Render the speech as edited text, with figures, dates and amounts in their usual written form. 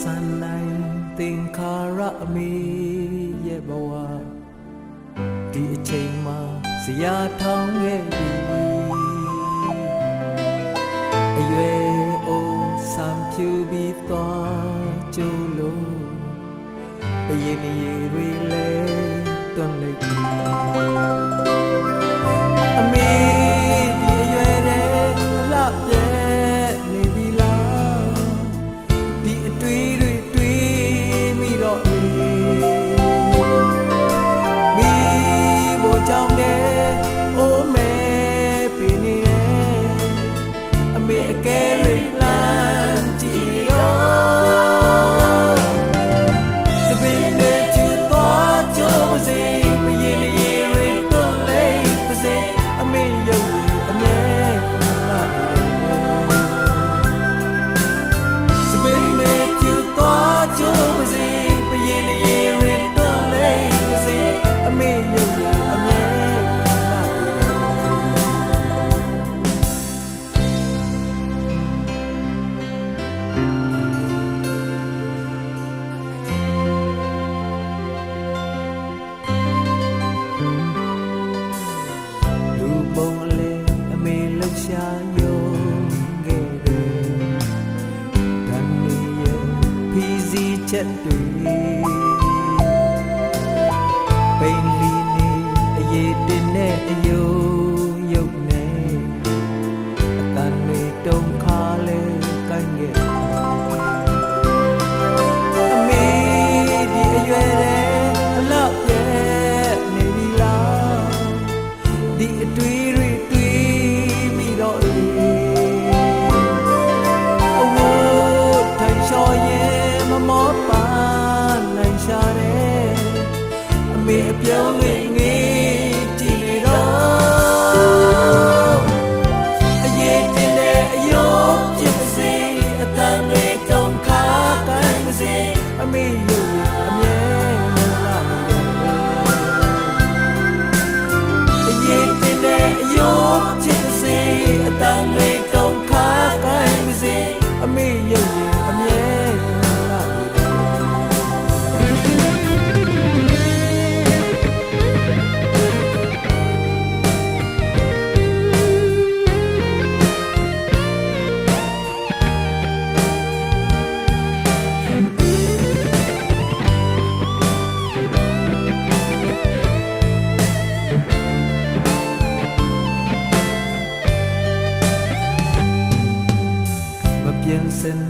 ဆန်နိုင်သင်္ခါရအမေရဲ့ဘဝဒီအချိန်မှာဇရာထောင်းခဲ့ပြီအရွယ်အိုဆံဖြူပြီးသွားကျိုးလို့အရင်ရေတွေလဲတွန်းလိုက်ပြီအမေဒီအရွယ်တဲ့လှပြဲနေပြီလားဒီအတွေ့တွေတွေ့မိတော့မိဖို့ကြောင့်လေအိုးမဲပြနေတယ်အမေအကဲလေးလမ်းကြည့်ရောစပင်းနဲ့ချူသွားကြိုးစေမရင်ရေတွေတွန်းလိုက်ပါစေအမေရုပ်အမြဲလာစပင်းနဲ့ချူသွားကြိုးစေမရင်ရေတွေတွန်းလိုက်ပါစေအမေရုပ်အမြဲလာလူပုံလေးအမေလှူရှာယုံခဲ့တယ်ဓာတ်နေရဲ့ဖီစီချက်တွေပိန်လီနေအရေးတင်နဲ့အယုံရုပ်နဲ့အတန်တွေတုံခါလဲကိုင်းခဲ့အမေဒီအရွယ်တဲ့အလောက်ပြဲနေပြီလားဒီအတွေ့တွေတွေ့မိတော့လေအဝတ်ထိုင်လျှော်ရင်မမောပါနိုင်ရှာတယ်အမေအပြုံးလေးငေးကြည့်နေတော့အရေးတင်တဲ့အယုံဖြစ်ပါစေအတန်တွေတုံခါကိုင်းပါစေအမေရုပ်အမြဲလာနေတယ်အရေးတင်တဲ့အယုံဖြစ်ပါစေအတန်တွေတုံခါကိုင်းပါစေအမေရုပ်အမြဲလာနေမပြင်းစင်